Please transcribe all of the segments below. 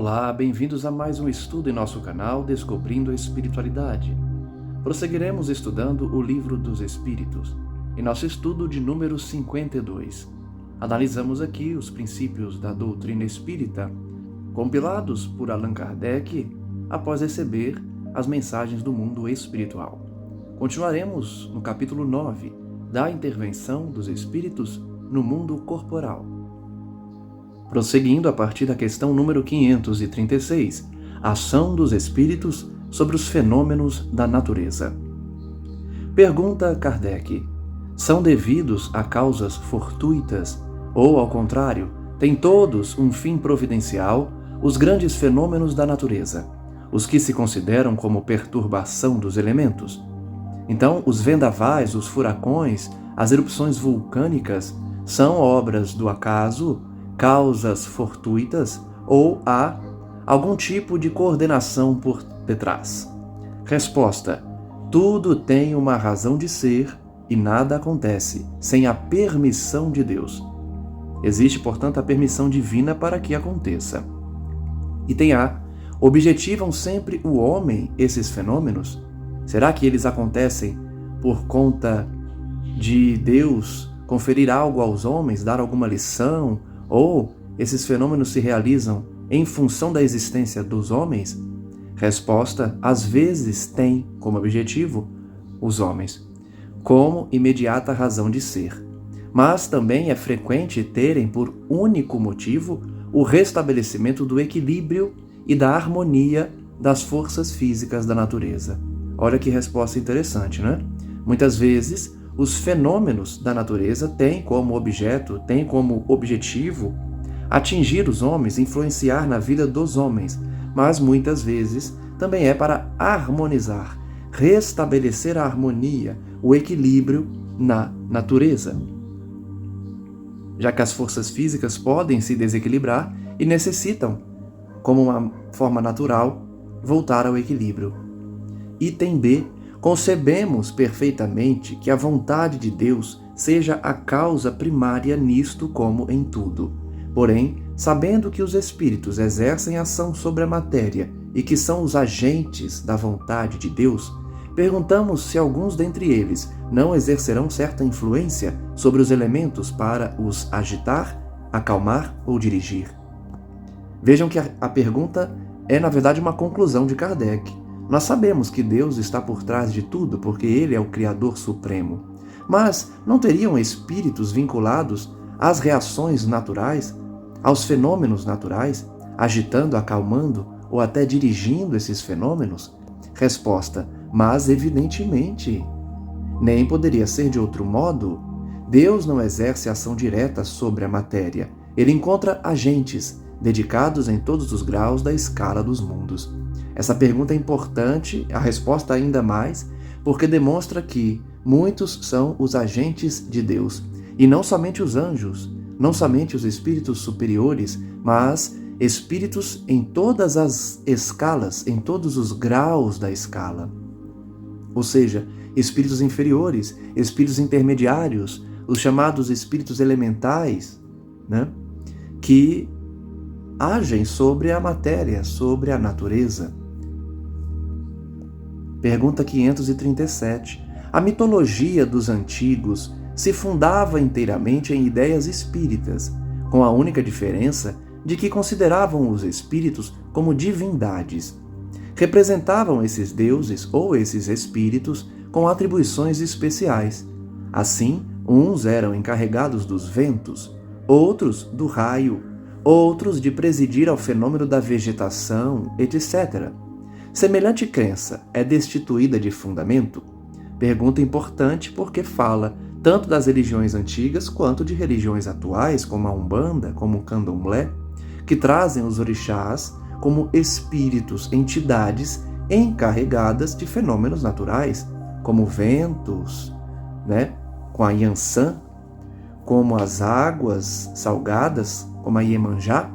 Olá, bem-vindos a mais um estudo em nosso canal Descobrindo a Espiritualidade. Prosseguiremos estudando o Livro dos Espíritos, em nosso estudo de número 52. Analisamos aqui os princípios da doutrina espírita, compilados por Allan Kardec após receber as mensagens do mundo espiritual. Continuaremos no capítulo 9, da intervenção dos espíritos no mundo corporal. Prosseguindo a partir da questão número 536, ação dos espíritos sobre os fenômenos da natureza. Pergunta Kardec: são devidos a causas fortuitas ou, ao contrário, têm todos um fim providencial os grandes fenômenos da natureza, os que se consideram como perturbação dos elementos? Então, os vendavais, os furacões, as erupções vulcânicas são obras do acaso, causas fortuitas, ou há algum tipo de coordenação por detrás? Resposta: tudo tem uma razão de ser e nada acontece sem a permissão de Deus. Existe, portanto, a permissão divina para que aconteça. Item A: objetivam sempre o homem esses fenômenos? Será que eles acontecem por conta de Deus conferir algo aos homens, dar alguma lição? Ou esses fenômenos se realizam em função da existência dos homens? Resposta: às vezes tem como objetivo os homens, como imediata razão de ser. Mas também é frequente terem por único motivo o restabelecimento do equilíbrio e da harmonia das forças físicas da natureza. Olha que resposta interessante, né? Muitas vezes os fenômenos da natureza têm como objeto, têm como objetivo atingir os homens, influenciar na vida dos homens, mas muitas vezes também é para harmonizar, restabelecer a harmonia, o equilíbrio na natureza. Já que as forças físicas podem se desequilibrar e necessitam, como uma forma natural, voltar ao equilíbrio. Item B: concebemos perfeitamente que a vontade de Deus seja a causa primária nisto como em tudo. Porém, sabendo que os espíritos exercem ação sobre a matéria e que são os agentes da vontade de Deus, perguntamos se alguns dentre eles não exercerão certa influência sobre os elementos para os agitar, acalmar ou dirigir. Vejam que a pergunta é, na verdade, uma conclusão de Kardec. Nós sabemos que Deus está por trás de tudo, porque Ele é o Criador Supremo. Mas não teriam espíritos vinculados às reações naturais, aos fenômenos naturais, agitando, acalmando ou até dirigindo esses fenômenos? Resposta: mas evidentemente. Nem poderia ser de outro modo. Deus não exerce ação direta sobre a matéria. Ele encontra agentes, dedicados em todos os graus da escala dos mundos. Essa pergunta é importante, a resposta ainda mais, porque demonstra que muitos são os agentes de Deus, e não somente os anjos, não somente os espíritos superiores, mas espíritos em todas as escalas, em todos os graus da escala. Ou seja, espíritos inferiores, espíritos intermediários, os chamados espíritos elementais, né, que agem sobre a matéria, sobre a natureza. Pergunta 537. A mitologia dos antigos se fundava inteiramente em ideias espíritas, com a única diferença de que consideravam os espíritos como divindades. Representavam esses deuses ou esses espíritos com atribuições especiais. Assim, uns eram encarregados dos ventos, outros do raio, outros de presidir ao fenômeno da vegetação, etc. Semelhante crença é destituída de fundamento? Pergunta importante porque fala tanto das religiões antigas quanto de religiões atuais, como a Umbanda, como o Candomblé, que trazem os orixás como espíritos, entidades encarregadas de fenômenos naturais, como ventos, né, com a Yansan, como as águas salgadas, como a Iemanjá,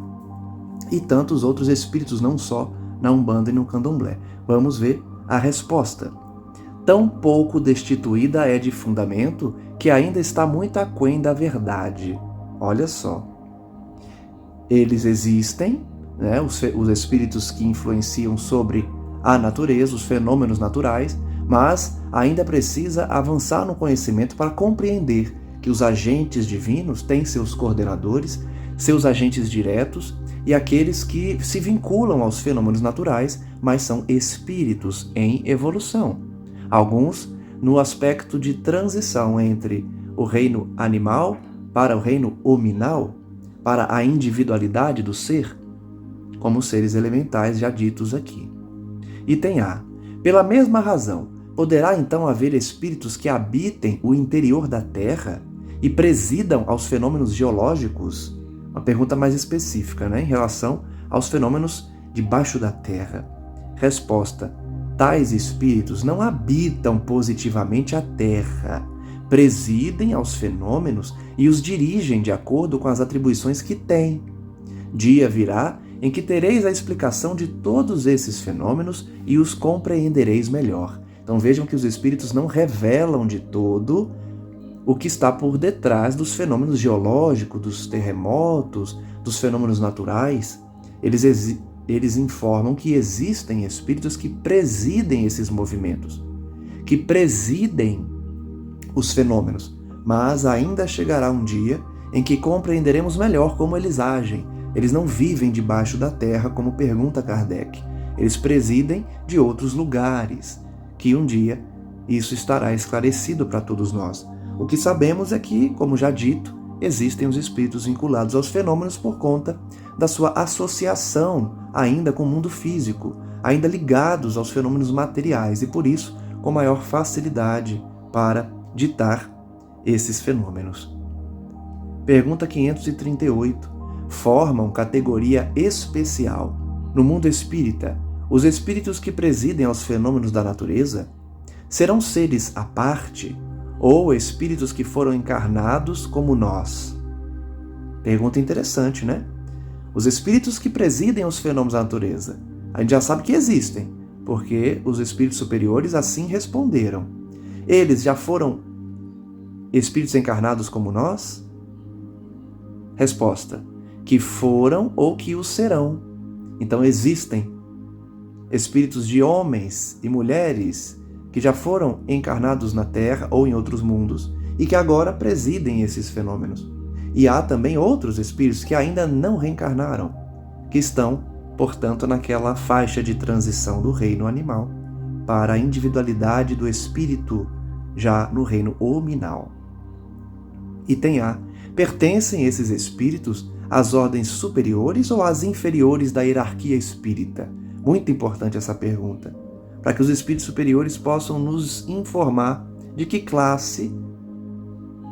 e tantos outros espíritos, não só na Umbanda e no Candomblé. Vamos ver a resposta. Tão pouco destituída é de fundamento que ainda está muito aquém da verdade. Olha só. Eles existem, né, os espíritos que influenciam sobre a natureza, os fenômenos naturais, mas ainda precisa avançar no conhecimento para compreender que os agentes divinos têm seus coordenadores, seus agentes diretos e aqueles que se vinculam aos fenômenos naturais, mas são espíritos em evolução. Alguns no aspecto de transição entre o reino animal para o reino hominal, para a individualidade do ser, como seres elementais já ditos aqui. Item A. Pela mesma razão, poderá então haver espíritos que habitem o interior da Terra e presidam aos fenômenos geológicos? Uma pergunta mais específica, né, em relação aos fenômenos debaixo da Terra. Resposta: tais espíritos não habitam positivamente a Terra, presidem aos fenômenos e os dirigem de acordo com as atribuições que têm. Dia virá em que tereis a explicação de todos esses fenômenos e os compreendereis melhor. Então vejam que os espíritos não revelam de todo o que está por detrás dos fenômenos geológicos, dos terremotos, dos fenômenos naturais. Eles informam que existem espíritos que presidem esses movimentos, que presidem os fenômenos, mas ainda chegará um dia em que compreenderemos melhor como eles agem. Eles não vivem debaixo da terra, como pergunta Kardec. Eles presidem de outros lugares, que um dia isso estará esclarecido para todos nós. O que sabemos é que, como já dito, existem os espíritos vinculados aos fenômenos por conta da sua associação ainda com o mundo físico, ainda ligados aos fenômenos materiais e, por isso, com maior facilidade para ditar esses fenômenos. Pergunta 538. Formam categoria especial no mundo espírita os espíritos que presidem aos fenômenos da natureza? Serão seres à parte ou espíritos que foram encarnados como nós? Pergunta interessante, né? Os espíritos que presidem os fenômenos da natureza, a gente já sabe que existem, porque os espíritos superiores assim responderam. Eles já foram espíritos encarnados como nós? Resposta: que foram ou que o serão. Então existem espíritos de homens e mulheres que já foram encarnados na Terra ou em outros mundos e que agora presidem esses fenômenos. E há também outros espíritos que ainda não reencarnaram, que estão, portanto, naquela faixa de transição do reino animal para a individualidade do espírito já no reino hominal. Item A. Pertencem esses espíritos às ordens superiores ou às inferiores da hierarquia espírita? Muito importante essa pergunta, para que os espíritos superiores possam nos informar de que classe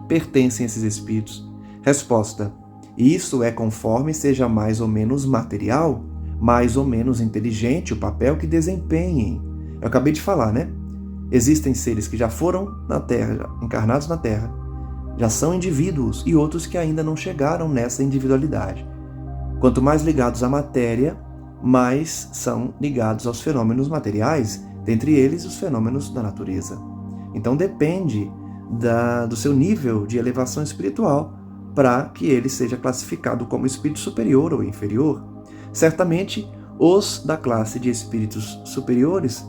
pertencem esses espíritos. Resposta: isso é conforme seja mais ou menos material, mais ou menos inteligente o papel que desempenhem. Eu acabei de falar, né? Existem seres que já foram na Terra, encarnados na Terra, já são indivíduos, e outros que ainda não chegaram nessa individualidade. Quanto mais ligados à matéria, mais são ligados aos fenômenos materiais, dentre eles os fenômenos da natureza. Então depende do seu nível de elevação espiritual para que ele seja classificado como espírito superior ou inferior. Certamente, os da classe de espíritos superiores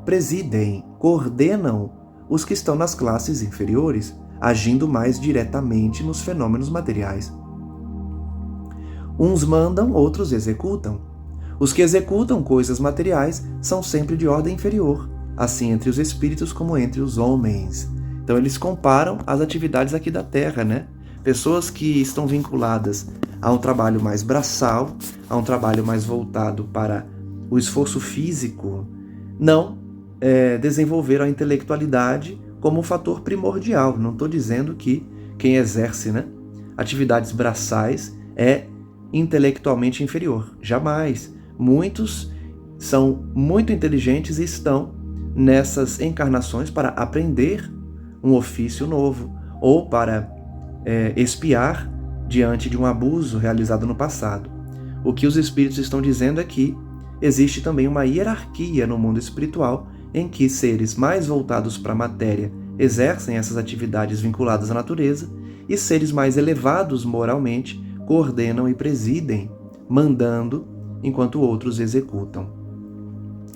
presidem, coordenam os que estão nas classes inferiores, agindo mais diretamente nos fenômenos materiais. Uns mandam, outros executam. Os que executam coisas materiais são sempre de ordem inferior, assim entre os espíritos como entre os homens. Então eles comparam as atividades aqui da Terra, né? Pessoas que estão vinculadas a um trabalho mais braçal, a um trabalho mais voltado para o esforço físico, não desenvolveram a intelectualidade como um fator primordial. Não estou dizendo que quem exerce, atividades braçais é intelectualmente inferior. Jamais. Muitos são muito inteligentes e estão nessas encarnações para aprender um ofício novo ou para expiar diante de um abuso realizado no passado. O que os espíritos estão dizendo é que existe também uma hierarquia no mundo espiritual em que seres mais voltados para a matéria exercem essas atividades vinculadas à natureza e seres mais elevados moralmente coordenam e presidem, mandando enquanto outros executam.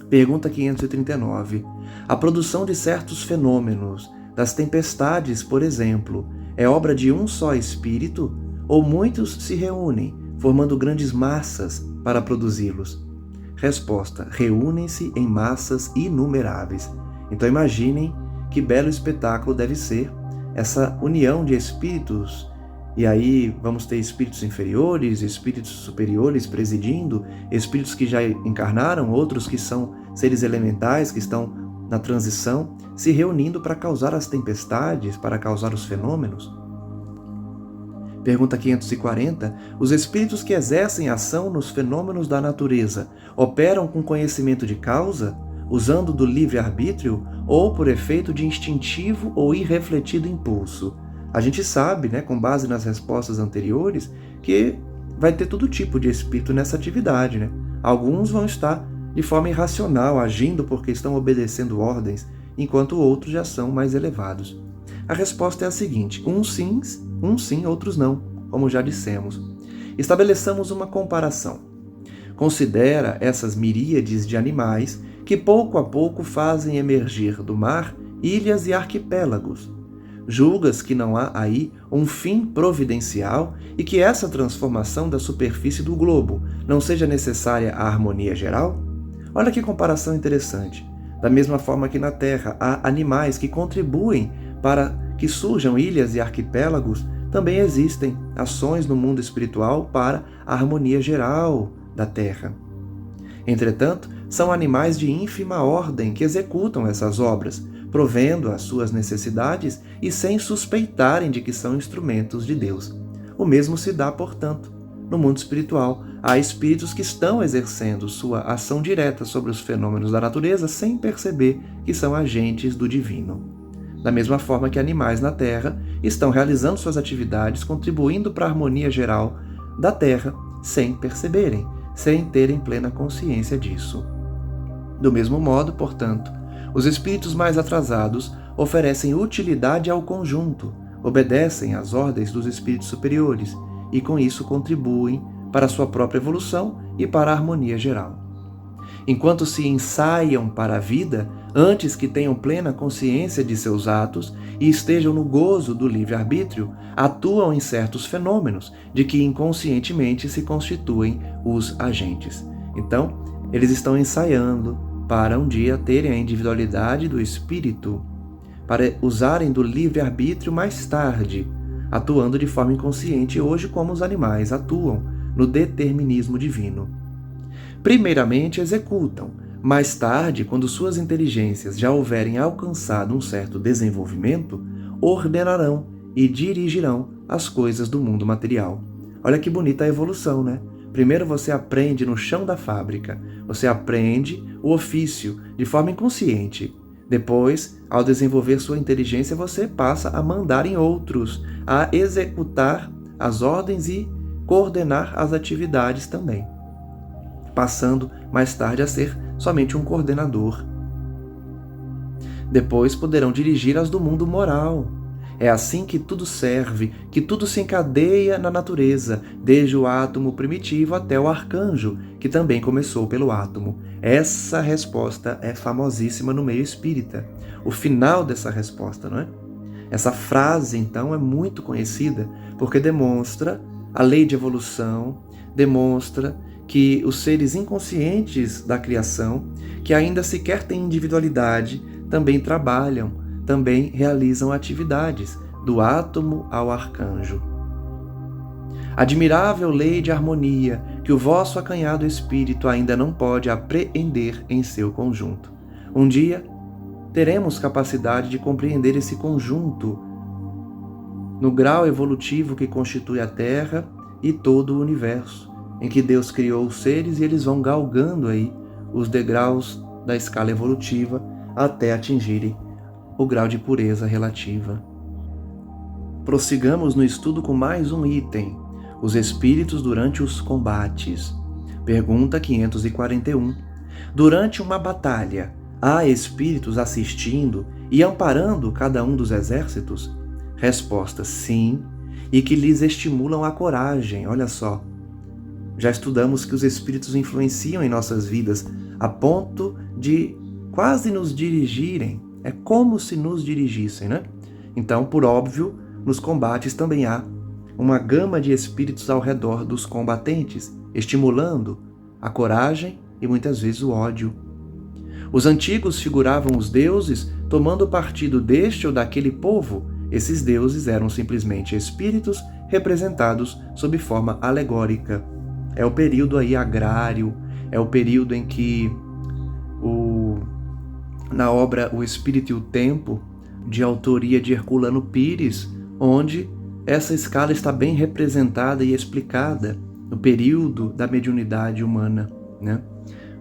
Pergunta 539. A produção de certos fenômenos, das tempestades, por exemplo, é obra de um só espírito ou muitos se reúnem, formando grandes massas para produzi-los? Resposta: reúnem-se em massas inumeráveis. Então imaginem que belo espetáculo deve ser essa união de espíritos. E aí vamos ter espíritos inferiores, espíritos superiores presidindo, espíritos que já encarnaram, outros que são seres elementais, que estão na transição, se reunindo para causar as tempestades, para causar os fenômenos. Pergunta 540. Os espíritos que exercem ação nos fenômenos da natureza operam com conhecimento de causa, usando do livre-arbítrio ou por efeito de instintivo ou irrefletido impulso? A gente sabe, com base nas respostas anteriores, que vai ter todo tipo de espírito nessa atividade. Alguns vão estar de forma irracional, agindo porque estão obedecendo ordens, enquanto outros já são mais elevados. A resposta é a seguinte: uns sim, outros não, como já dissemos. Estabeleçamos uma comparação. Considera essas miríades de animais que pouco a pouco fazem emergir do mar ilhas e arquipélagos. Julgas que não há aí um fim providencial e que essa transformação da superfície do globo não seja necessária à harmonia geral? Olha que comparação interessante. Da mesma forma que na Terra há animais que contribuem para que surjam ilhas e arquipélagos, também existem ações no mundo espiritual para a harmonia geral da Terra. Entretanto, são animais de ínfima ordem que executam essas obras, provendo as suas necessidades e sem suspeitarem de que são instrumentos de Deus. O mesmo se dá, portanto, no mundo espiritual. Há espíritos que estão exercendo sua ação direta sobre os fenômenos da natureza sem perceber que são agentes do divino. Da mesma forma que animais na Terra estão realizando suas atividades, contribuindo para a harmonia geral da Terra, sem perceberem, sem terem plena consciência disso. Do mesmo modo, portanto, os espíritos mais atrasados oferecem utilidade ao conjunto, obedecem às ordens dos espíritos superiores e, com isso, contribuem para a sua própria evolução e para a harmonia geral. Enquanto se ensaiam para a vida, antes que tenham plena consciência de seus atos e estejam no gozo do livre-arbítrio, atuam em certos fenômenos de que inconscientemente se constituem os agentes. Então, eles estão ensaiando para um dia terem a individualidade do espírito, para usarem do livre-arbítrio mais tarde, atuando de forma inconsciente hoje como os animais atuam no determinismo divino. Primeiramente executam, mais tarde, quando suas inteligências já houverem alcançado um certo desenvolvimento, ordenarão e dirigirão as coisas do mundo material. Olha que bonita a evolução, Primeiro você aprende no chão da fábrica, você aprende o ofício de forma inconsciente. Depois, ao desenvolver sua inteligência, você passa a mandar em outros, a executar as ordens e coordenar as atividades também, passando mais tarde a ser somente um coordenador. Depois poderão dirigir as do mundo moral. É assim que tudo serve, que tudo se encadeia na natureza, desde o átomo primitivo até o arcanjo, que também começou pelo átomo. Essa resposta é famosíssima no meio espírita. O final dessa resposta, não é? Essa frase, então, é muito conhecida, porque demonstra a lei de evolução, demonstra que os seres inconscientes da criação, que ainda sequer têm individualidade, também trabalham, também realizam atividades, do átomo ao arcanjo. Admirável lei de harmonia que o vosso acanhado espírito ainda não pode apreender em seu conjunto. Um dia, teremos capacidade de compreender esse conjunto no grau evolutivo que constitui a Terra e todo o universo, em que Deus criou os seres e eles vão galgando aí os degraus da escala evolutiva até atingirem o grau de pureza relativa. Prossigamos no estudo com mais um item: os espíritos durante os combates. Pergunta 541. Durante uma batalha, há espíritos assistindo e amparando cada um dos exércitos? Resposta: sim, e que lhes estimulam a coragem. Olha só, Já estudamos que os espíritos influenciam em nossas vidas a ponto de quase nos dirigirem. É como se nos dirigissem, né? Então, por óbvio, nos combates também há uma gama de espíritos ao redor dos combatentes, estimulando a coragem e muitas vezes o ódio. Os antigos figuravam os deuses tomando partido deste ou daquele povo. Esses deuses eram simplesmente espíritos representados sob forma alegórica. É o período aí agrário, é o período em que na obra O Espírito e o Tempo, de autoria de Herculano Pires, onde essa escala está bem representada e explicada no período da mediunidade humana, né?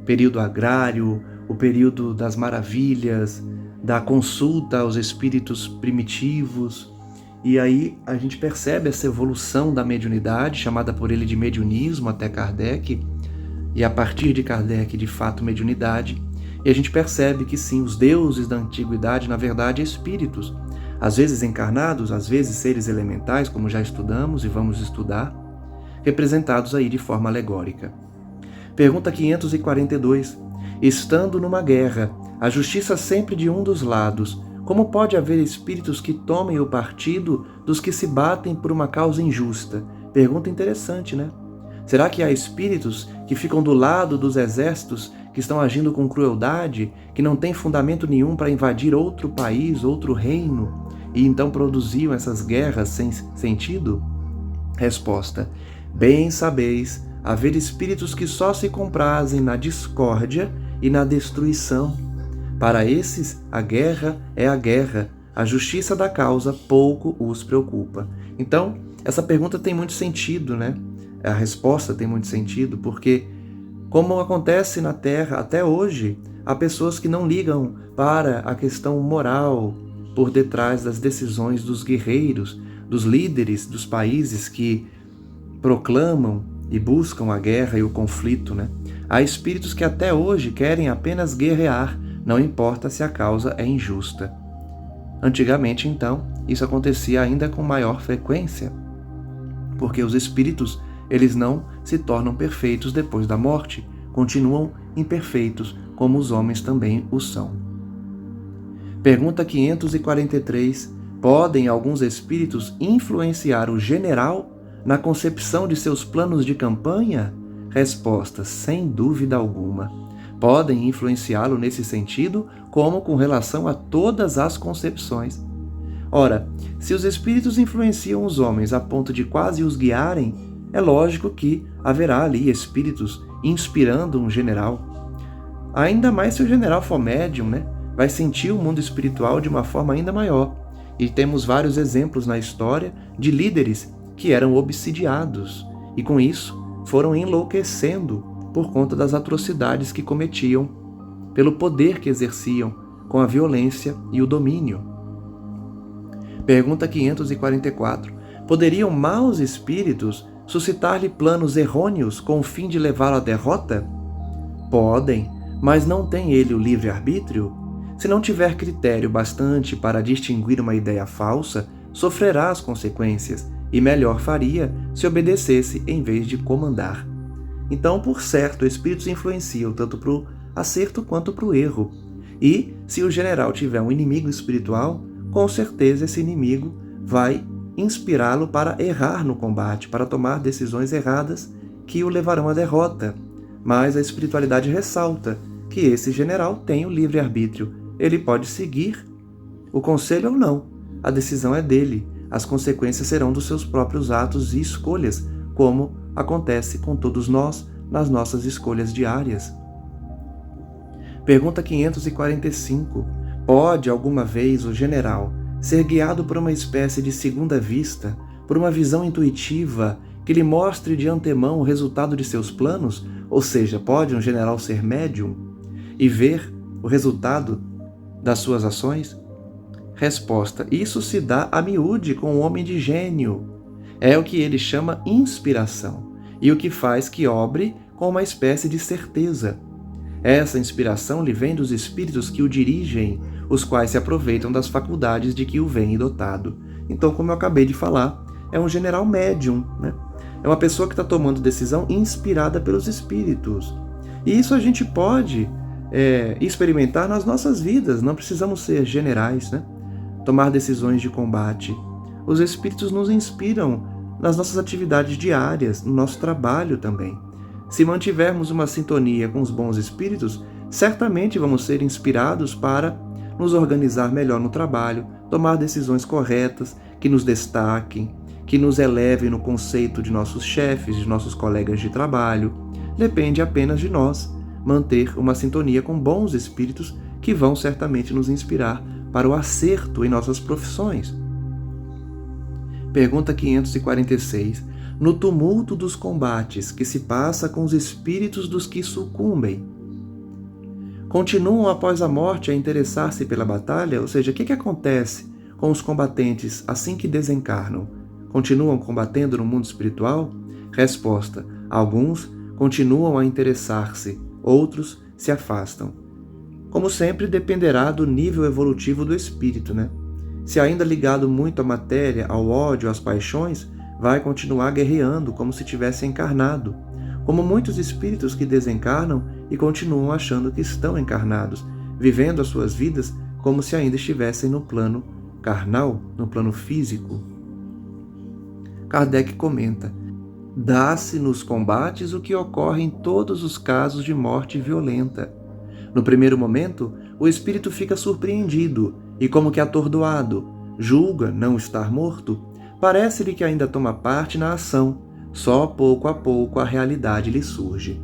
O período agrário, o período das maravilhas, da consulta aos espíritos primitivos. E aí a gente percebe essa evolução da mediunidade, chamada por ele de mediunismo até Kardec, e a partir de Kardec, de fato, mediunidade. E a gente percebe que sim, os deuses da antiguidade, na verdade, espíritos, às vezes encarnados, às vezes seres elementais, como já estudamos e vamos estudar, representados aí de forma alegórica. Pergunta 542. Estando numa guerra, a justiça sempre de um dos lados, como pode haver espíritos que tomem o partido dos que se batem por uma causa injusta? Pergunta interessante, né? Será que há espíritos que ficam do lado dos exércitos que estão agindo com crueldade, que não têm fundamento nenhum para invadir outro país, outro reino, e então produziam essas guerras sem sentido? Resposta: bem sabeis haver espíritos que só se comprazem na discórdia e na destruição. Para esses, a guerra é a guerra, a justiça da causa pouco os preocupa. Então, essa pergunta tem muito sentido, né? A resposta tem muito sentido, porque, como acontece na Terra até hoje, há pessoas que não ligam para a questão moral por detrás das decisões dos guerreiros, dos líderes dos países que proclamam e buscam a guerra e o conflito, né? Há espíritos que até hoje querem apenas guerrear, não importa se a causa é injusta. Antigamente, então, isso acontecia ainda com maior frequência, porque os espíritos, eles não se tornam perfeitos depois da morte, continuam imperfeitos, como os homens também o são. Pergunta 543. Podem alguns espíritos influenciar o general na concepção de seus planos de campanha? Resposta: sem dúvida alguma. Podem influenciá-lo nesse sentido, como com relação a todas as concepções. Ora, se os espíritos influenciam os homens a ponto de quase os guiarem, é lógico que haverá ali espíritos inspirando um general. Ainda mais se o general for médium, né? Vai sentir o mundo espiritual de uma forma ainda maior. E temos vários exemplos na história de líderes que eram obsidiados e com isso foram enlouquecendo por conta das atrocidades que cometiam, pelo poder que exerciam com a violência e o domínio. Pergunta 544. Poderiam maus espíritos suscitar-lhe planos errôneos com o fim de levá-lo à derrota? Podem, mas não tem ele o livre-arbítrio? Se não tiver critério bastante para distinguir uma ideia falsa, sofrerá as consequências, e melhor faria se obedecesse em vez de comandar. Então, por certo, espíritos influenciam tanto para o acerto quanto para o erro. E, se o general tiver um inimigo espiritual, com certeza esse inimigo vai inspirá-lo para errar no combate, para tomar decisões erradas que o levarão à derrota. Mas a espiritualidade ressalta que esse general tem o livre-arbítrio. Ele pode seguir o conselho ou não. A decisão é dele. As consequências serão dos seus próprios atos e escolhas, como acontece com todos nós nas nossas escolhas diárias. Pergunta 545. Pode alguma vez o general ser guiado por uma espécie de segunda vista, por uma visão intuitiva que lhe mostre de antemão o resultado de seus planos? Ou seja, pode um general ser médium e ver o resultado das suas ações? Resposta: isso se dá a miúde com o homem de gênio. É o que ele chama inspiração, e o que faz que obre com uma espécie de certeza. Essa inspiração lhe vem dos espíritos que o dirigem, os quais se aproveitam das faculdades de que o vêm dotado. Então, como eu acabei de falar, é um general médium, né? é uma pessoa que está tomando decisão inspirada pelos espíritos. E isso a gente pode experimentar nas nossas vidas, não precisamos ser generais, né? Tomar decisões de combate. Os espíritos nos inspiram nas nossas atividades diárias, no nosso trabalho também. Se mantivermos uma sintonia com os bons espíritos, certamente vamos ser inspirados para nos organizar melhor no trabalho, tomar decisões corretas, que nos destaquem, que nos elevem no conceito de nossos chefes, de nossos colegas de trabalho. Depende apenas de nós manter uma sintonia com bons espíritos que vão certamente nos inspirar para o acerto em nossas profissões. Pergunta 546. No tumulto dos combates que se passa com os espíritos dos que sucumbem, continuam após a morte a interessar-se pela batalha? Ou seja, o que acontece com os combatentes assim que desencarnam? Continuam combatendo no mundo espiritual? Resposta: alguns continuam a interessar-se, outros se afastam. Como sempre, dependerá do nível evolutivo do espírito, né? Se ainda ligado muito à matéria, ao ódio, às paixões, vai continuar guerreando como se tivesse encarnado, como muitos espíritos que desencarnam e continuam achando que estão encarnados, vivendo as suas vidas como se ainda estivessem no plano carnal, no plano físico. Kardec comenta: dá-se nos combates o que ocorre em todos os casos de morte violenta. No primeiro momento, o espírito fica surpreendido e como que atordoado, julga não estar morto, parece-lhe que ainda toma parte na ação, só pouco a pouco a realidade lhe surge.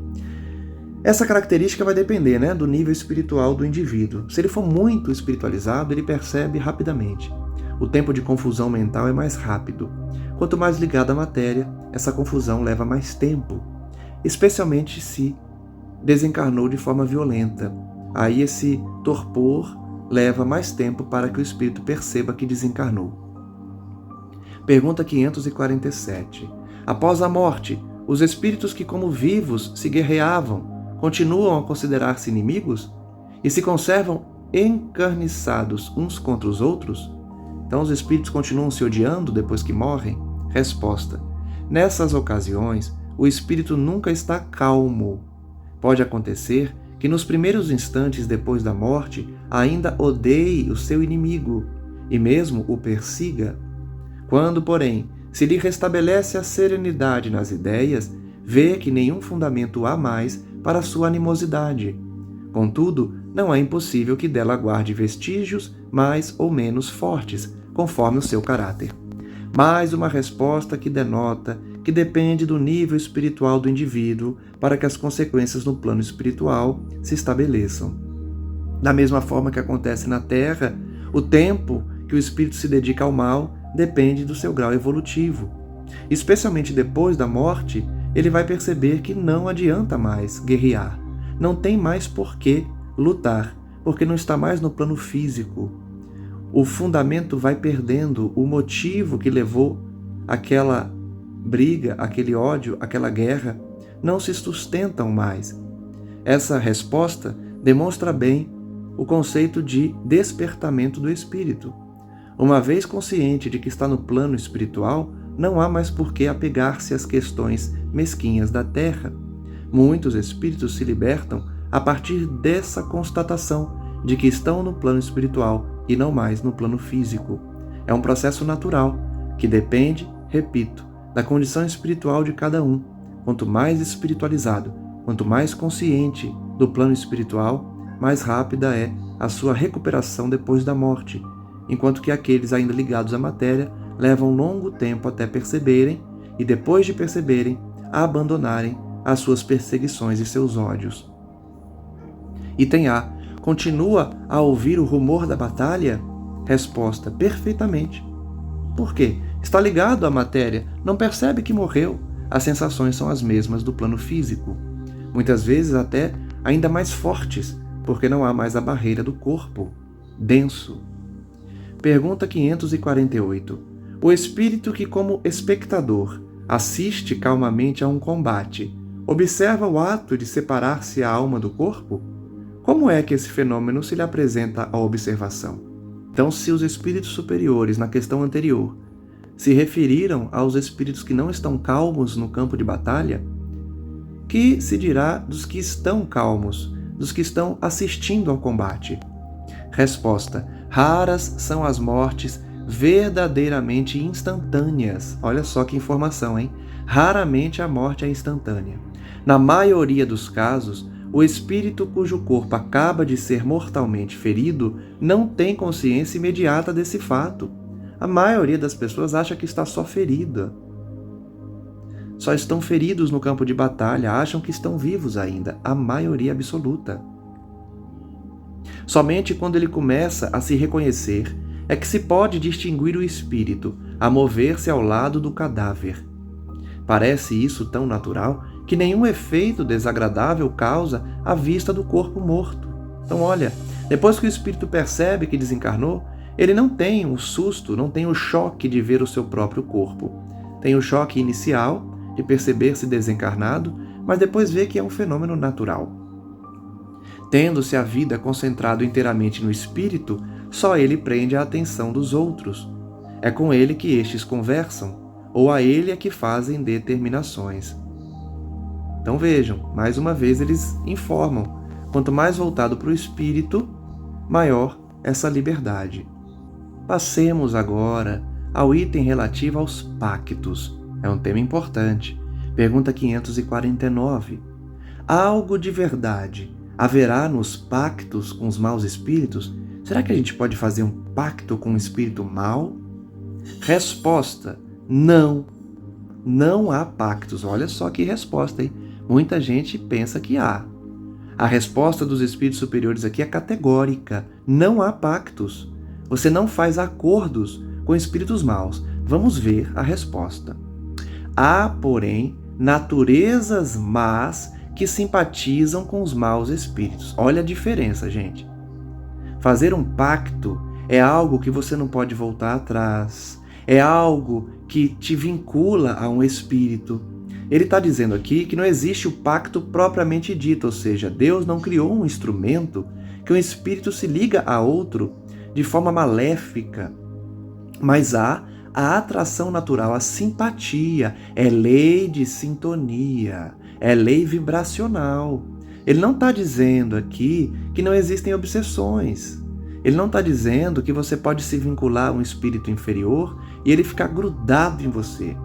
Essa característica vai depender, do nível espiritual do indivíduo. Se ele for muito espiritualizado, ele percebe rapidamente. O tempo de confusão mental é mais rápido. Quanto mais ligado à matéria, essa confusão leva mais tempo, especialmente se desencarnou de forma violenta. Aí esse torpor leva mais tempo para que o espírito perceba que desencarnou. Pergunta 547. Após a morte, os espíritos que como vivos se guerreavam, continuam a considerar-se inimigos? E se conservam encarniçados uns contra os outros? Então os espíritos continuam se odiando depois que morrem? Resposta: nessas ocasiões, o espírito nunca está calmo. Pode acontecer que nos primeiros instantes depois da morte ainda odeie o seu inimigo e mesmo o persiga. Quando, porém, se lhe restabelece a serenidade nas ideias, vê que nenhum fundamento há mais para sua animosidade. Contudo, não é impossível que dela guarde vestígios mais ou menos fortes, conforme o seu caráter. Mais uma resposta que denota que depende do nível espiritual do indivíduo para que as consequências no plano espiritual se estabeleçam. Da mesma forma que acontece na Terra, o tempo que o espírito se dedica ao mal depende do seu grau evolutivo. Especialmente depois da morte, ele vai perceber que não adianta mais guerrear, não tem mais por que lutar, porque não está mais no plano físico. O fundamento vai perdendo, o motivo que levou aquela briga, aquele ódio, aquela guerra, não se sustentam mais. Essa resposta demonstra bem o conceito de despertamento do espírito. Uma vez consciente de que está no plano espiritual, não há mais por que apegar-se às questões mesquinhas da terra. Muitos espíritos se libertam a partir dessa constatação de que estão no plano espiritual e não mais no plano físico. É um processo natural que depende, repito, da condição espiritual de cada um. Quanto mais espiritualizado, quanto mais consciente do plano espiritual, mais rápida é a sua recuperação depois da morte, enquanto que aqueles ainda ligados à matéria levam um longo tempo até perceberem e, depois de perceberem, a abandonarem as suas perseguições e seus ódios. Item A. Continua a ouvir o rumor da batalha? Resposta: perfeitamente. Por quê? Está ligado à matéria, não percebe que morreu. As sensações são as mesmas do plano físico. Muitas vezes até ainda mais fortes, porque não há mais a barreira do corpo, denso. Pergunta 548. O espírito que, como espectador, assiste calmamente a um combate, observa o ato de separar-se a alma do corpo? Como é que esse fenômeno se lhe apresenta à observação? Então, se os espíritos superiores, na questão anterior, se referiram aos espíritos que não estão calmos no campo de batalha? Que se dirá dos que estão calmos, dos que estão assistindo ao combate? Resposta: raras são as mortes verdadeiramente instantâneas. Olha só que informação, hein? Raramente a morte é instantânea. Na maioria dos casos, o espírito cujo corpo acaba de ser mortalmente ferido não tem consciência imediata desse fato. A maioria das pessoas acha que está só ferida. Só estão feridos no campo de batalha, acham que estão vivos ainda, a maioria absoluta. Somente quando ele começa a se reconhecer é que se pode distinguir o espírito a mover-se ao lado do cadáver. Parece isso tão natural que nenhum efeito desagradável causa a vista do corpo morto. Então olha, depois que o espírito percebe que desencarnou, ele não tem o susto, não tem o choque de ver o seu próprio corpo. Tem o choque inicial de perceber-se desencarnado, mas depois vê que é um fenômeno natural. Tendo-se a vida concentrado inteiramente no espírito, só ele prende a atenção dos outros. É com ele que estes conversam, ou a ele é que fazem determinações. Então vejam, mais uma vez eles informam, quanto mais voltado para o espírito, maior essa liberdade. Passemos agora ao item relativo aos pactos. É um tema importante. Pergunta 549. Algo de verdade haverá nos pactos com os maus espíritos? Será que a gente pode fazer um pacto com um espírito mau? Resposta: não. Não há pactos. Olha só que resposta, hein? Muita gente pensa que há. A resposta dos espíritos superiores aqui é categórica. Não há pactos. Você não faz acordos com espíritos maus. Vamos ver a resposta. Há, porém, naturezas más que simpatizam com os maus espíritos. Olha a diferença, gente. Fazer um pacto é algo que você não pode voltar atrás. É algo que te vincula a um espírito. Ele está dizendo aqui que não existe o pacto propriamente dito, ou seja, Deus não criou um instrumento que um espírito se liga a outro de forma maléfica, mas há a atração natural, a simpatia, é lei de sintonia, é lei vibracional. Ele não está dizendo aqui que não existem obsessões. Ele não está dizendo que você pode se vincular a um espírito inferior e ele ficar grudado em você.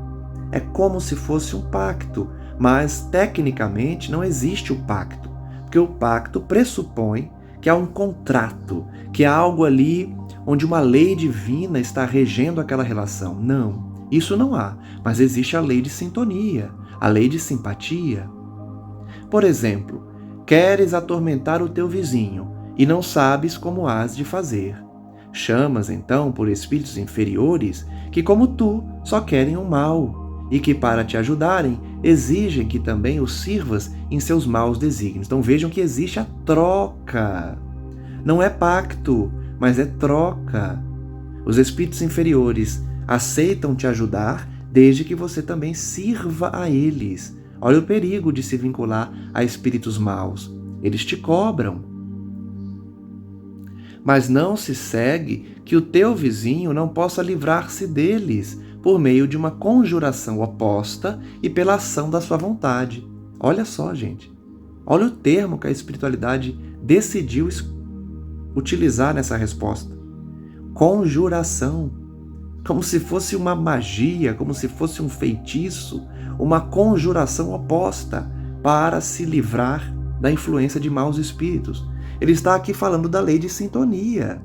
É como se fosse um pacto, mas tecnicamente não existe o pacto, porque o pacto pressupõe que há um contrato, que há algo ali onde uma lei divina está regendo aquela relação. Não, isso não há, mas existe a lei de sintonia, a lei de simpatia. Por exemplo, queres atormentar o teu vizinho e não sabes como has de fazer. Chamas então por espíritos inferiores que, como tu, só querem o mal e que, para te ajudarem, exigem que também os sirvas em seus maus desígnios. Então vejam que existe a troca. Não é pacto, mas é troca. Os espíritos inferiores aceitam te ajudar desde que você também sirva a eles. Olha o perigo de se vincular a espíritos maus. Eles te cobram. Mas não se segue que o teu vizinho não possa livrar-se deles por meio de uma conjuração oposta e pela ação da sua vontade. Olha só, gente. Olha o termo que a espiritualidade decidiu utilizar nessa resposta. Conjuração. Como se fosse uma magia, como se fosse um feitiço, uma conjuração oposta para se livrar da influência de maus espíritos. Ele está aqui falando da lei de sintonia.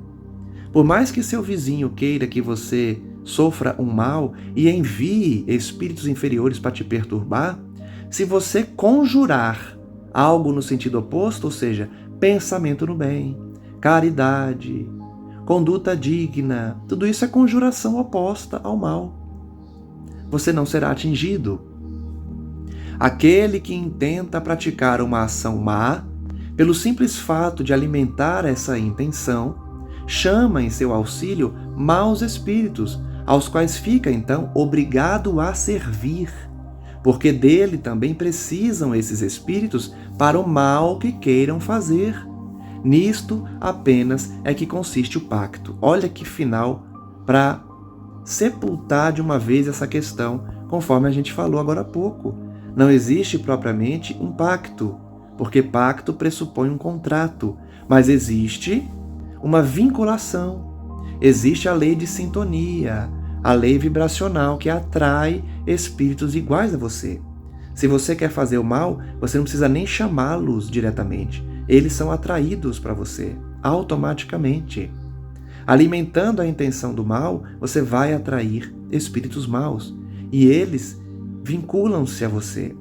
Por mais que seu vizinho queira que você sofra um mal e envie espíritos inferiores para te perturbar, se você conjurar algo no sentido oposto, ou seja, pensamento no bem, caridade, conduta digna, tudo isso é conjuração oposta ao mal. Você não será atingido. Aquele que intenta praticar uma ação má, pelo simples fato de alimentar essa intenção, chama em seu auxílio maus espíritos, aos quais fica então obrigado a servir, porque dele também precisam esses espíritos para o mal que queiram fazer. Nisto apenas é que consiste o pacto. Olha que final para sepultar de uma vez essa questão, conforme a gente falou agora há pouco. Não existe propriamente um pacto, porque pacto pressupõe um contrato, mas existe uma vinculação. Existe a lei de sintonia, a lei vibracional que atrai espíritos iguais a você. Se você quer fazer o mal, você não precisa nem chamá-los diretamente. Eles são atraídos para você, automaticamente. Alimentando a intenção do mal, você vai atrair espíritos maus. E eles vinculam-se a você.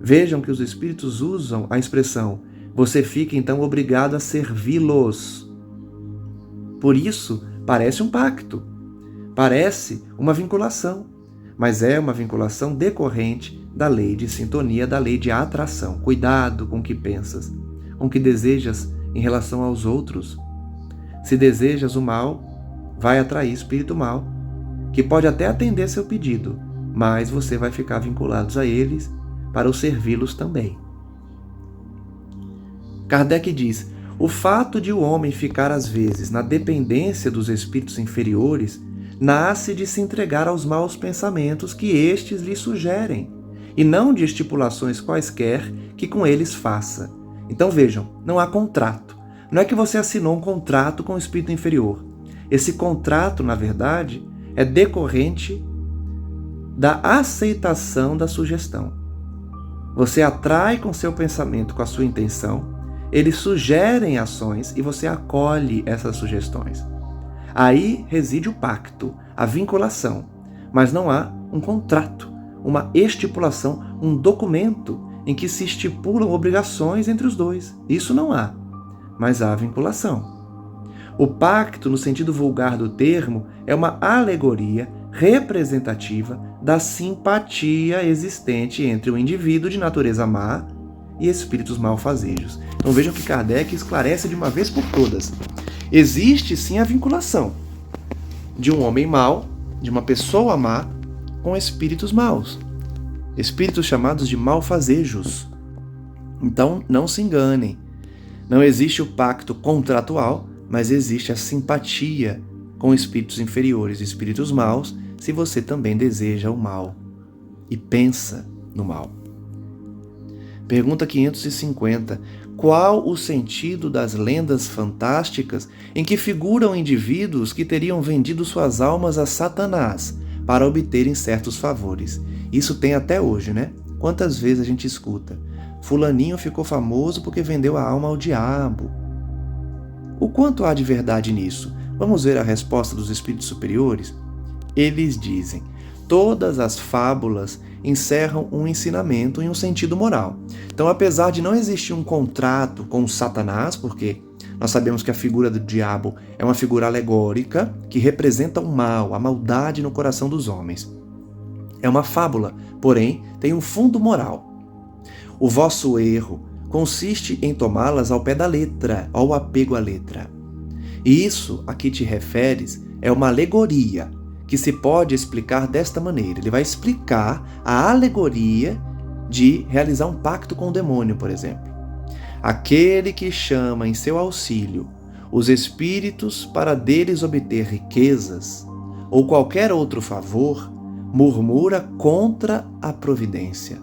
Vejam que os espíritos usam a expressão: você fica então obrigado a servi-los. Por isso, parece um pacto, parece uma vinculação, mas é uma vinculação decorrente da lei de sintonia, da lei de atração. Cuidado com o que pensas, com o que desejas em relação aos outros. Se desejas o mal, vai atrair espírito mal, que pode até atender seu pedido, mas você vai ficar vinculado a eles para os servi-los também. Kardec diz: o fato de o homem ficar às vezes na dependência dos espíritos inferiores nasce de se entregar aos maus pensamentos que estes lhe sugerem, e não de estipulações quaisquer que com eles faça. Então vejam, não há contrato. Não é que você assinou um contrato com o espírito inferior. Esse contrato, na verdade, é decorrente da aceitação da sugestão. Você atrai com seu pensamento, com a sua intenção, eles sugerem ações e você acolhe essas sugestões. Aí reside o pacto, a vinculação, mas não há um contrato, uma estipulação, um documento em que se estipulam obrigações entre os dois. Isso não há, mas há vinculação. O pacto, no sentido vulgar do termo, é uma alegoria representativa da simpatia existente entre o indivíduo de natureza má e espíritos malfazejos. Então vejam que Kardec esclarece de uma vez por todas. Existe sim a vinculação de um homem mau, de uma pessoa má, com espíritos maus. Espíritos chamados de malfazejos. Então não se enganem. Não existe o pacto contratual, mas existe a simpatia com espíritos inferiores, espíritos maus, se você também deseja o mal e pensa no mal. Pergunta 550. Qual o sentido das lendas fantásticas em que figuram indivíduos que teriam vendido suas almas a Satanás para obterem certos favores? Isso tem até hoje, né? Quantas vezes a gente escuta? Fulaninho ficou famoso porque vendeu a alma ao diabo. O quanto há de verdade nisso? Vamos ver a resposta dos espíritos superiores? Eles dizem: todas as fábulas encerram um ensinamento e um sentido moral. Então, apesar de não existir um contrato com Satanás, porque nós sabemos que a figura do diabo é uma figura alegórica que representa o mal, a maldade no coração dos homens. É uma fábula, porém tem um fundo moral. O vosso erro consiste em tomá-las ao pé da letra, ao apego à letra. E isso a que te referes é uma alegoria, que se pode explicar desta maneira. Ele vai explicar a alegoria de realizar um pacto com o demônio, por exemplo. Aquele que chama em seu auxílio os espíritos para deles obter riquezas ou qualquer outro favor, murmura contra a providência,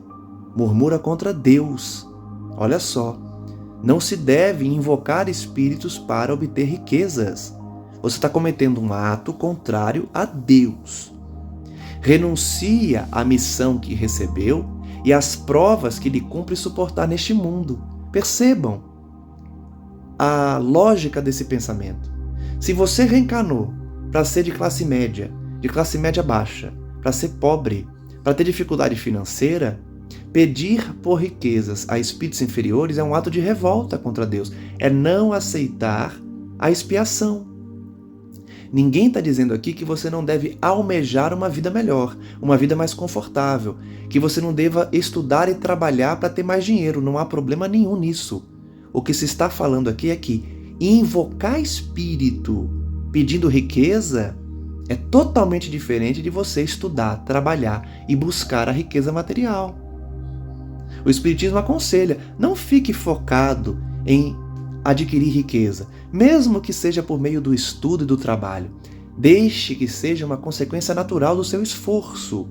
murmura contra Deus. Olha só, não se deve invocar espíritos para obter riquezas. Você está cometendo um ato contrário a Deus. Renuncia à missão que recebeu e às provas que lhe cumpre suportar neste mundo. Percebam a lógica desse pensamento. Se você reencarnou para ser de classe média baixa, para ser pobre, para ter dificuldade financeira, pedir por riquezas a espíritos inferiores é um ato de revolta contra Deus. É não aceitar a expiação. Ninguém está dizendo aqui que você não deve almejar uma vida melhor, uma vida mais confortável, que você não deva estudar e trabalhar para ter mais dinheiro. Não há problema nenhum nisso. O que se está falando aqui é que invocar espírito pedindo riqueza é totalmente diferente de você estudar, trabalhar e buscar a riqueza material. O Espiritismo aconselha, não fique focado em adquirir riqueza, mesmo que seja por meio do estudo e do trabalho. Deixe que seja uma consequência natural do seu esforço.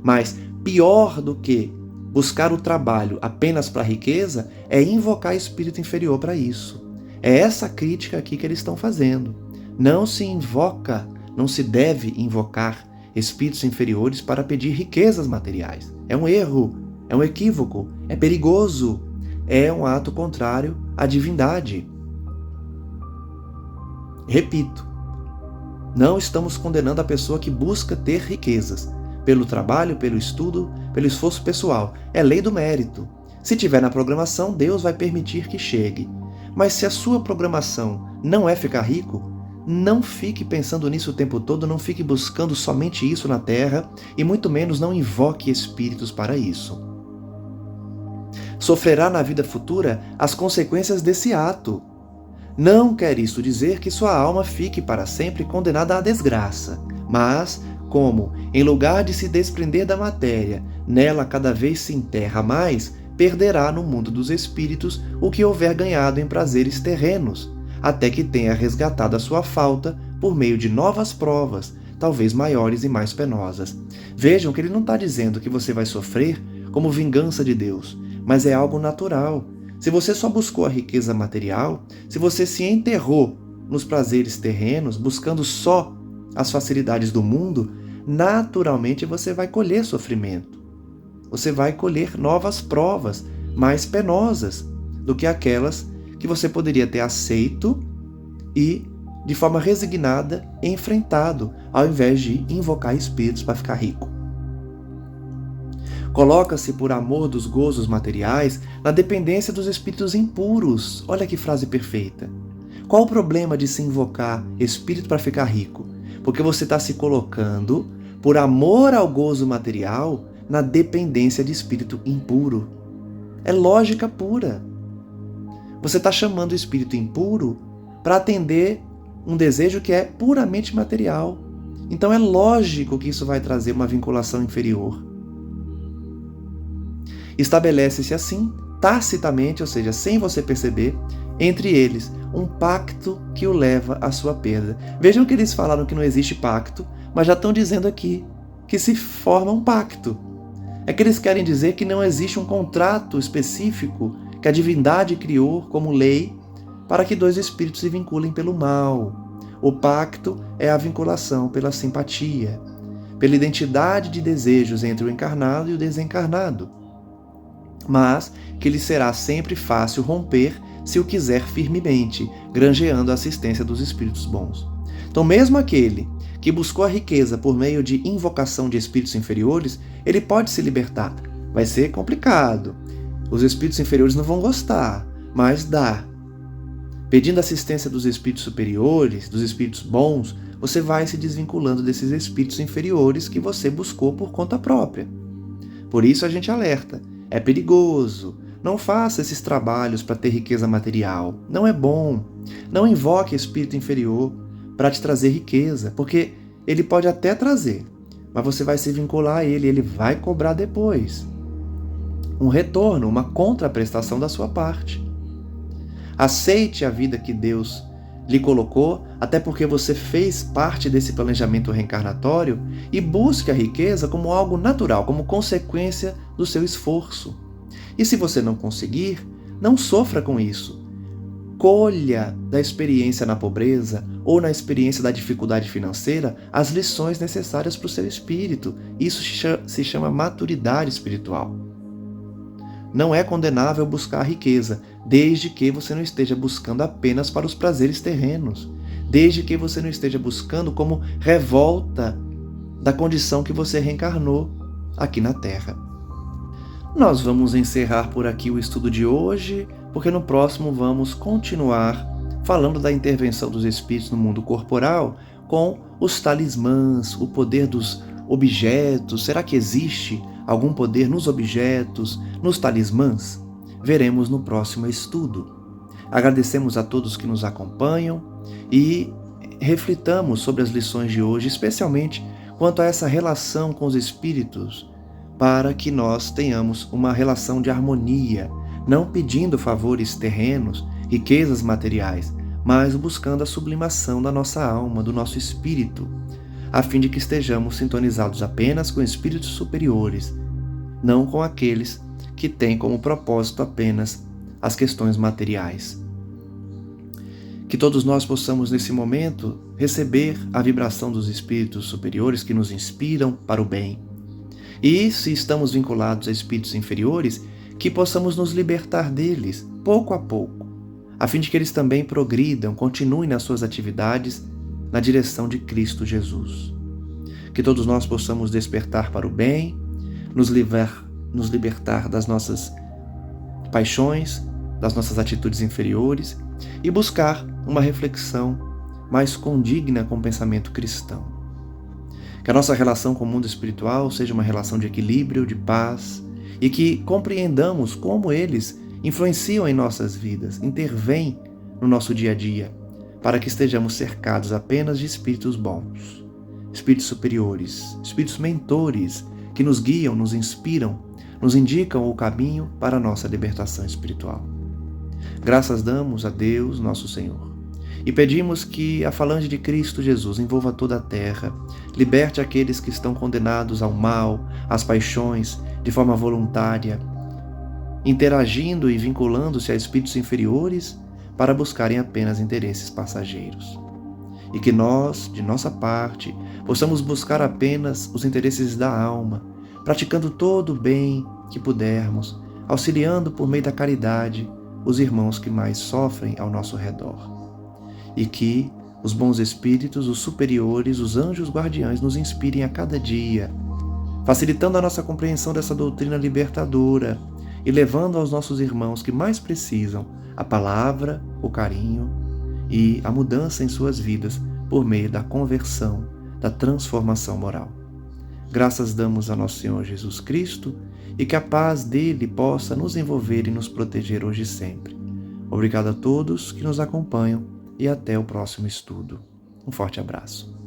Mas pior do que buscar o trabalho apenas para a riqueza é invocar espírito inferior para isso. É essa crítica aqui que eles estão fazendo. Não se invoca, não se deve invocar espíritos inferiores para pedir riquezas materiais. É um erro, é um equívoco, é perigoso, é um ato contrário à divindade. Repito, não estamos condenando a pessoa que busca ter riquezas, pelo trabalho, pelo estudo, pelo esforço pessoal. É lei do mérito. Se tiver na programação, Deus vai permitir que chegue. Mas se a sua programação não é ficar rico, não fique pensando nisso o tempo todo, não fique buscando somente isso na Terra e muito menos não invoque espíritos para isso. Sofrerá na vida futura as consequências desse ato. Não quer isso dizer que sua alma fique para sempre condenada à desgraça, mas, como, em lugar de se desprender da matéria, nela cada vez se enterra mais, perderá no mundo dos espíritos o que houver ganhado em prazeres terrenos, até que tenha resgatado a sua falta por meio de novas provas, talvez maiores e mais penosas. Vejam que ele não está dizendo que você vai sofrer como vingança de Deus, mas é algo natural. Se você só buscou a riqueza material, se você se enterrou nos prazeres terrenos, buscando só as facilidades do mundo, naturalmente você vai colher sofrimento. Você vai colher novas provas mais penosas do que aquelas que você poderia ter aceito e, de forma resignada, enfrentado, ao invés de invocar espíritos para ficar rico. Coloca-se por amor dos gozos materiais na dependência dos espíritos impuros. Olha que frase perfeita. Qual o problema de se invocar espírito para ficar rico? Porque você está se colocando, por amor ao gozo material, na dependência de espírito impuro. É lógica pura. Você está chamando o espírito impuro para atender um desejo que é puramente material. Então é lógico que isso vai trazer uma vinculação inferior. Estabelece-se assim, tacitamente, ou seja, sem você perceber, entre eles, um pacto que o leva à sua perda. Vejam que eles falaram que não existe pacto, mas já estão dizendo aqui que se forma um pacto. É que eles querem dizer que não existe um contrato específico que a divindade criou como lei para que dois espíritos se vinculem pelo mal. O pacto é a vinculação pela simpatia, pela identidade de desejos entre o encarnado e o desencarnado, mas que lhe será sempre fácil romper se o quiser firmemente, granjeando a assistência dos espíritos bons. Então, mesmo aquele que buscou a riqueza por meio de invocação de espíritos inferiores, ele pode se libertar. Vai ser complicado. Os espíritos inferiores não vão gostar, mas dá. Pedindo assistência dos espíritos superiores, dos espíritos bons, você vai se desvinculando desses espíritos inferiores que você buscou por conta própria. Por isso a gente alerta. É perigoso. Não faça esses trabalhos para ter riqueza material. Não é bom. Não invoque espírito inferior para te trazer riqueza, porque ele pode até trazer, mas você vai se vincular a ele vai cobrar depois um retorno, uma contraprestação da sua parte. Aceite a vida que Deus lhe colocou, até porque você fez parte desse planejamento reencarnatório, e busque a riqueza como algo natural, como consequência do seu esforço. E se você não conseguir, não sofra com isso. Colha da experiência na pobreza ou na experiência da dificuldade financeira as lições necessárias para o seu espírito. Isso se chama maturidade espiritual. Não é condenável buscar a riqueza, desde que você não esteja buscando apenas para os prazeres terrenos, desde que você não esteja buscando como revolta da condição que você reencarnou aqui na Terra. Nós vamos encerrar por aqui o estudo de hoje, porque no próximo vamos continuar falando da intervenção dos espíritos no mundo corporal com os talismãs, o poder dos objetos. Será que existe algum poder nos objetos, nos talismãs? Veremos no próximo estudo. Agradecemos a todos que nos acompanham e reflitamos sobre as lições de hoje, especialmente quanto a essa relação com os espíritos, para que nós tenhamos uma relação de harmonia, não pedindo favores terrenos, riquezas materiais, mas buscando a sublimação da nossa alma, do nosso espírito, a fim de que estejamos sintonizados apenas com espíritos superiores, não com aqueles que têm como propósito apenas as questões materiais. Que todos nós possamos, nesse momento, receber a vibração dos espíritos superiores que nos inspiram para o bem. E, se estamos vinculados a espíritos inferiores, que possamos nos libertar deles, pouco a pouco, a fim de que eles também progridam, continuem nas suas atividades na direção de Cristo Jesus. Que todos nós possamos despertar para o bem, nos libertar das nossas paixões, das nossas atitudes inferiores e buscar uma reflexão mais condigna com o pensamento cristão. Que a nossa relação com o mundo espiritual seja uma relação de equilíbrio, de paz, e que compreendamos como eles influenciam em nossas vidas, intervêm no nosso dia a dia, para que estejamos cercados apenas de espíritos bons, espíritos superiores, espíritos mentores que nos guiam, nos inspiram, nos indicam o caminho para a nossa libertação espiritual. Graças damos a Deus, nosso Senhor, e pedimos que a falange de Cristo Jesus envolva toda a terra, liberte aqueles que estão condenados ao mal, às paixões, de forma voluntária, interagindo e vinculando-se a espíritos inferiores para buscarem apenas interesses passageiros. E que nós, de nossa parte, possamos buscar apenas os interesses da alma, praticando todo o bem que pudermos, auxiliando por meio da caridade os irmãos que mais sofrem ao nosso redor. E que os bons espíritos, os superiores, os anjos guardiães nos inspirem a cada dia, facilitando a nossa compreensão dessa doutrina libertadora e levando aos nossos irmãos que mais precisam a palavra, o carinho e a mudança em suas vidas por meio da conversão, da transformação moral. Graças damos a nosso Senhor Jesus Cristo e que a paz dele possa nos envolver e nos proteger hoje e sempre. Obrigado a todos que nos acompanham e até o próximo estudo. Um forte abraço.